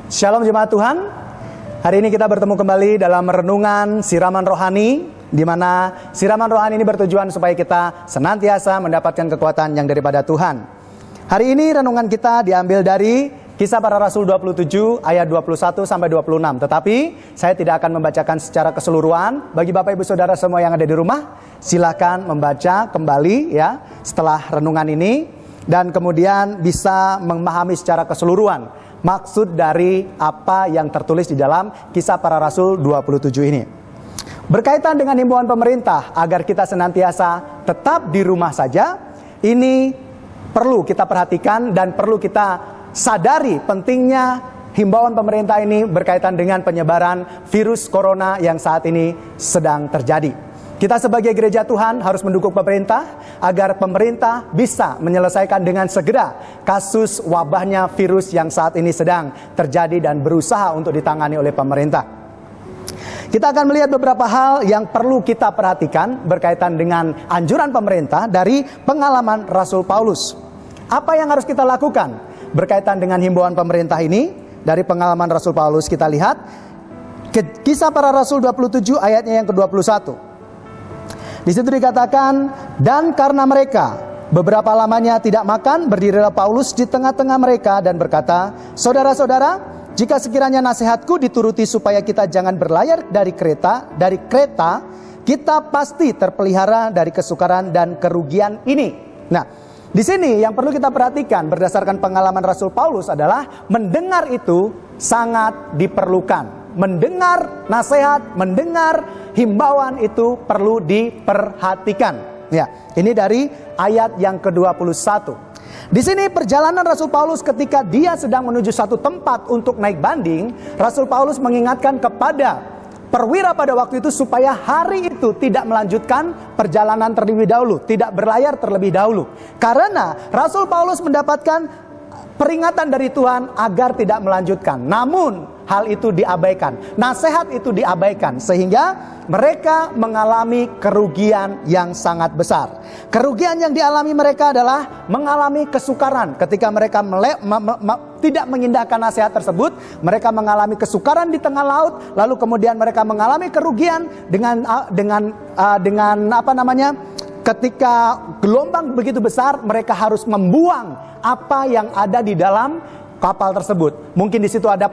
Shalom jemaat Tuhan. Hari ini kita bertemu kembali dalam renungan siraman rohani, di mana siraman rohani ini bertujuan supaya kita senantiasa mendapatkan kekuatan yang daripada Tuhan. Hari ini renungan kita diambil dari Kisah Para Rasul 27 ayat 21 sampai 26. Tetapi saya tidak akan membacakan secara keseluruhan. Bagi Bapak Ibu Saudara semua yang ada di rumah, silakan membaca kembali ya setelah renungan ini dan kemudian bisa memahami secara keseluruhan maksud dari apa yang tertulis di dalam Kisah Para Rasul 27 ini. Berkaitan dengan himbauan pemerintah agar kita senantiasa tetap di rumah saja, ini perlu kita perhatikan dan perlu kita sadari pentingnya himbauan pemerintah ini berkaitan dengan penyebaran virus corona yang saat ini sedang terjadi. Kita sebagai gereja Tuhan harus mendukung pemerintah agar pemerintah bisa menyelesaikan dengan segera kasus wabahnya virus yang saat ini sedang terjadi dan berusaha untuk ditangani oleh pemerintah. Kita akan melihat beberapa hal yang perlu kita perhatikan berkaitan dengan anjuran pemerintah dari pengalaman Rasul Paulus. Apa yang harus kita lakukan berkaitan dengan himbauan pemerintah ini? Dari pengalaman Rasul Paulus kita lihat Kisah Para Rasul 27 ayatnya yang ke-21. Di situ dikatakan, dan karena mereka beberapa lamanya tidak makan, berdirilah Paulus di tengah-tengah mereka dan berkata, saudara-saudara, jika sekiranya nasihatku dituruti supaya kita jangan berlayar dari Kreta, kita pasti terpelihara dari kesukaran dan kerugian ini. Nah, di sini yang perlu kita perhatikan berdasarkan pengalaman Rasul Paulus adalah mendengar itu sangat diperlukan. Mendengar nasihat, mendengar himbauan itu perlu diperhatikan. Ya, ini dari ayat yang ke-21. Di sini perjalanan Rasul Paulus ketika dia sedang menuju satu tempat untuk naik banding, Rasul Paulus mengingatkan kepada perwira pada waktu itu supaya hari itu tidak melanjutkan perjalanan terlebih dahulu, tidak berlayar terlebih dahulu. Karena Rasul Paulus mendapatkan peringatan dari Tuhan agar tidak melanjutkan. Namun hal itu diabaikan, nasihat itu diabaikan, sehingga mereka mengalami kerugian yang sangat besar. Kerugian yang dialami mereka adalah mengalami kesukaran. Ketika mereka tidak mengindahkan nasihat tersebut, mereka mengalami kesukaran di tengah laut. Lalu kemudian mereka mengalami kerugian dengan ketika gelombang begitu besar, mereka harus membuang apa yang ada di dalam kapal tersebut. Mungkin di situ ada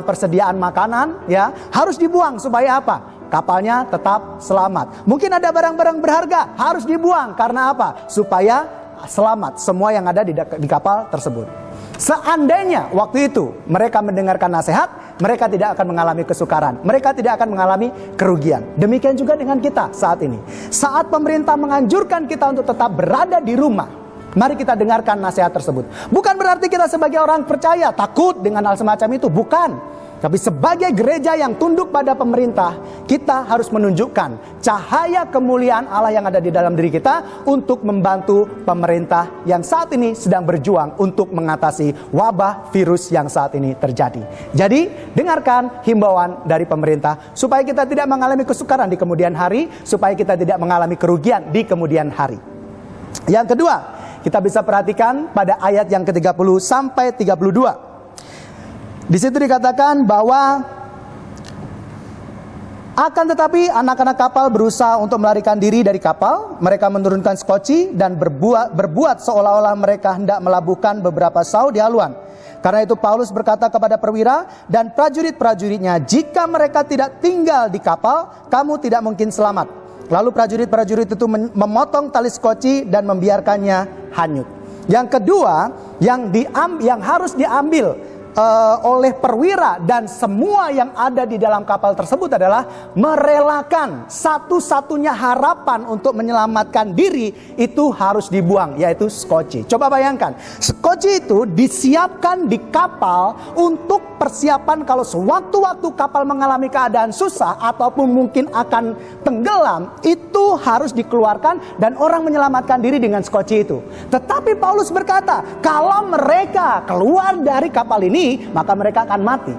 persediaan makanan, ya, harus dibuang supaya apa? Kapalnya tetap selamat. Mungkin ada barang-barang berharga, harus dibuang karena apa? Supaya selamat semua yang ada di kapal tersebut. Seandainya waktu itu mereka mendengarkan nasihat, mereka tidak akan mengalami kesukaran, mereka tidak akan mengalami kerugian. Demikian juga dengan kita saat ini. Saat pemerintah menganjurkan kita untuk tetap berada di rumah, mari kita dengarkan nasihat tersebut. Bukan berarti kita sebagai orang percaya takut dengan hal semacam itu, bukan. Tapi sebagai gereja yang tunduk pada pemerintah, kita harus menunjukkan cahaya kemuliaan Allah yang ada di dalam diri kita untuk membantu pemerintah yang saat ini sedang berjuang untuk mengatasi wabah virus yang saat ini terjadi. Jadi, dengarkan himbauan dari pemerintah supaya kita tidak mengalami kesukaran di kemudian hari, supaya kita tidak mengalami kerugian di kemudian hari. Yang kedua, kita bisa perhatikan pada ayat yang ke-30 sampai 32. Di situ dikatakan bahwa akan tetapi anak-anak kapal berusaha untuk melarikan diri dari kapal. Mereka menurunkan skoci dan berbuat seolah-olah mereka hendak melabuhkan beberapa sau di haluan. Karena itu Paulus berkata kepada perwira dan prajurit-prajuritnya, jika mereka tidak tinggal di kapal, kamu tidak mungkin selamat. Lalu prajurit-prajurit itu memotong tali skoci dan membiarkannya hanyut. Yang kedua, yang harus diambil oleh perwira dan semua yang ada di dalam kapal tersebut adalah merelakan satu-satunya harapan untuk menyelamatkan diri itu harus dibuang, yaitu skoci. Coba bayangkan, skoci itu disiapkan di kapal untuk persiapan kalau sewaktu-waktu kapal mengalami keadaan susah ataupun mungkin akan tenggelam, itu harus dikeluarkan dan orang menyelamatkan diri dengan skoci itu. Tetapi Paulus berkata, kalau mereka keluar dari kapal ini, maka mereka akan mati.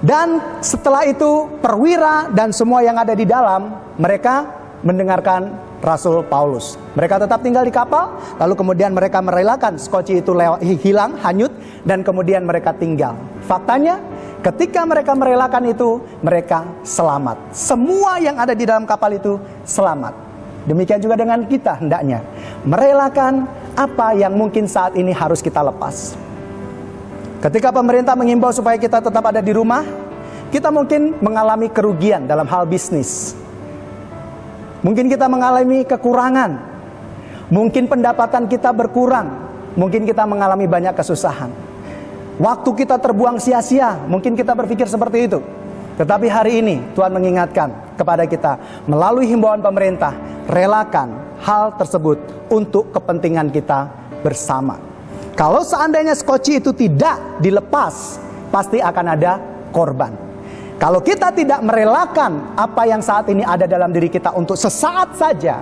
Dan setelah itu perwira dan semua yang ada di dalam, mereka mendengarkan Rasul Paulus. Mereka tetap tinggal di kapal, lalu kemudian mereka merelakan skoci itu hilang, hanyut, dan kemudian mereka tinggal. Faktanya, ketika mereka merelakan itu, mereka selamat. Semua yang ada di dalam kapal itu selamat. Demikian juga dengan kita hendaknya merelakan apa yang mungkin saat ini harus kita lepas. Ketika pemerintah mengimbau supaya kita tetap ada di rumah, kita mungkin mengalami kerugian dalam hal bisnis. Mungkin kita mengalami kekurangan. Mungkin pendapatan kita berkurang. Mungkin kita mengalami banyak kesusahan. Waktu kita terbuang sia-sia. Mungkin kita berpikir seperti itu. Tetapi hari ini Tuhan mengingatkan kepada kita melalui himbauan pemerintah, relakan hal tersebut untuk kepentingan kita bersama. Kalau seandainya skoci itu tidak dilepas, pasti akan ada korban. Kalau kita tidak merelakan apa yang saat ini ada dalam diri kita untuk sesaat saja,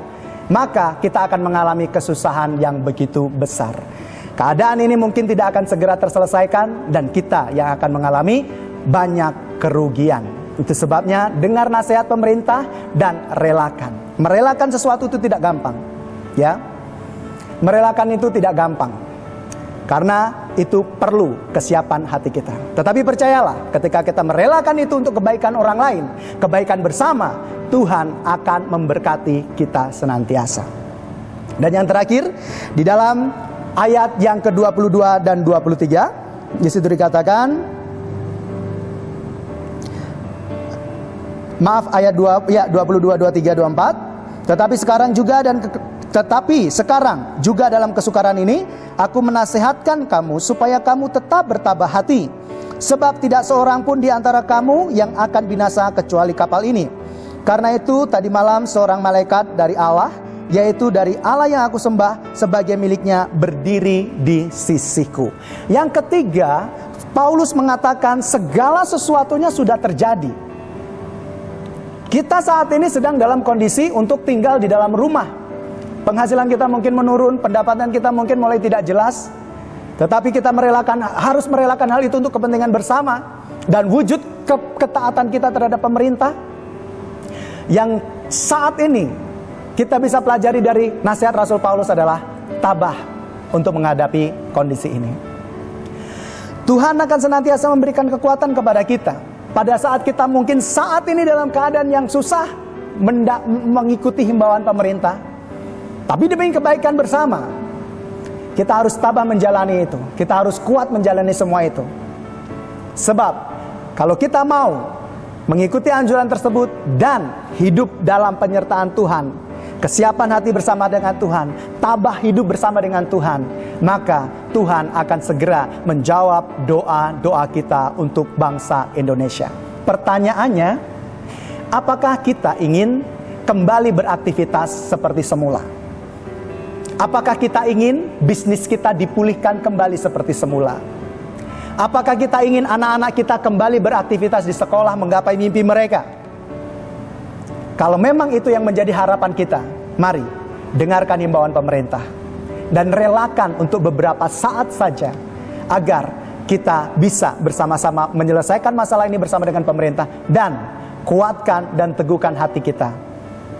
maka kita akan mengalami kesusahan yang begitu besar. Keadaan ini mungkin tidak akan segera terselesaikan dan kita yang akan mengalami banyak kerugian. Itu sebabnya dengar nasihat pemerintah dan relakan. Merelakan sesuatu itu tidak gampang, ya. Merelakan itu tidak gampang. Karena itu perlu kesiapan hati kita. Tetapi percayalah, ketika kita merelakan itu untuk kebaikan orang lain, kebaikan bersama, Tuhan akan memberkati kita senantiasa. Dan yang terakhir, di dalam ayat yang ke-22 dan 23, di situ dikatakan, maaf ayat 22, 23, 24, tetapi sekarang juga dalam kesukaran ini aku menasihatkan kamu supaya kamu tetap bertabah hati, sebab tidak seorang pun di antara kamu yang akan binasa kecuali kapal ini. Karena itu tadi malam seorang malaikat dari Allah, yaitu dari Allah yang aku sembah sebagai miliknya, berdiri di sisiku. Yang ketiga, Paulus mengatakan segala sesuatunya sudah terjadi. Kita saat ini sedang dalam kondisi untuk tinggal di dalam rumah. Penghasilan kita mungkin menurun, pendapatan kita mungkin mulai tidak jelas. Tetapi kita harus merelakan hal itu untuk kepentingan bersama. Dan wujud ketaatan kita terhadap pemerintah, yang saat ini kita bisa pelajari dari nasihat Rasul Paulus adalah tabah untuk menghadapi kondisi ini. Tuhan akan senantiasa memberikan kekuatan kepada kita. Pada saat kita mungkin saat ini dalam keadaan yang susah mengikuti himbauan pemerintah, tapi demi kebaikan bersama, kita harus tabah menjalani itu. Kita harus kuat menjalani semua itu. Sebab kalau kita mau mengikuti anjuran tersebut dan hidup dalam penyertaan Tuhan, kesiapan hati bersama dengan Tuhan, tabah hidup bersama dengan Tuhan, maka Tuhan akan segera menjawab doa-doa kita untuk bangsa Indonesia. Pertanyaannya, apakah kita ingin kembali beraktivitas seperti semula? Apakah kita ingin bisnis kita dipulihkan kembali seperti semula? Apakah kita ingin anak-anak kita kembali beraktivitas di sekolah menggapai mimpi mereka? Kalau memang itu yang menjadi harapan kita, mari dengarkan himbauan pemerintah dan relakan untuk beberapa saat saja agar kita bisa bersama-sama menyelesaikan masalah ini bersama dengan pemerintah dan kuatkan dan teguhkan hati kita.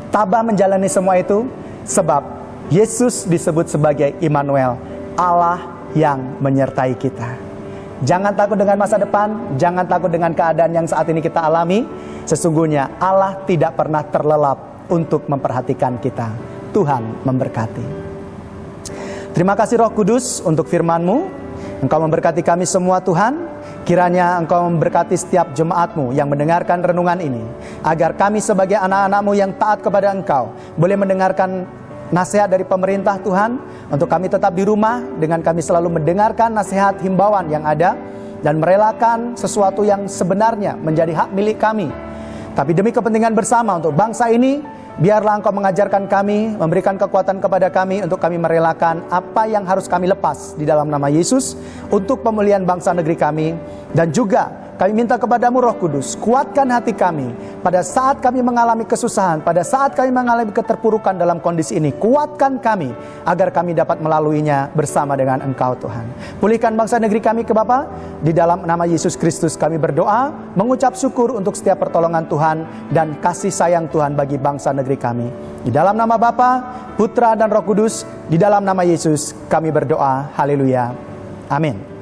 Tabah menjalani semua itu sebab Yesus disebut sebagai Immanuel, Allah yang menyertai kita. Jangan takut dengan masa depan, jangan takut dengan keadaan yang saat ini kita alami. Sesungguhnya Allah tidak pernah terlelap untuk memperhatikan kita. Tuhan memberkati. Terima kasih Roh Kudus untuk firman-Mu. Engkau memberkati kami semua Tuhan. Kiranya Engkau memberkati setiap jemaat-Mu yang mendengarkan renungan ini, agar kami sebagai anak-anak-Mu yang taat kepada Engkau boleh mendengarkan nasihat dari pemerintah Tuhan, untuk kami tetap di rumah dengan kami selalu mendengarkan nasihat himbauan yang ada dan merelakan sesuatu yang sebenarnya menjadi hak milik kami. Tapi demi kepentingan bersama untuk bangsa ini, biarlah Engkau mengajarkan kami, memberikan kekuatan kepada kami untuk kami merelakan apa yang harus kami lepas di dalam nama Yesus untuk pemulihan bangsa negeri kami. Dan juga kami minta kepadamu Roh Kudus, kuatkan hati kami pada saat kami mengalami kesusahan, pada saat kami mengalami keterpurukan dalam kondisi ini, kuatkan kami agar kami dapat melaluinya bersama dengan Engkau Tuhan. Pulihkan bangsa negeri kami ke Bapa, di dalam nama Yesus Kristus kami berdoa, mengucap syukur untuk setiap pertolongan Tuhan dan kasih sayang Tuhan bagi bangsa negeri kami. Di dalam nama Bapa, Putra dan Roh Kudus, di dalam nama Yesus kami berdoa. Haleluya. Amin.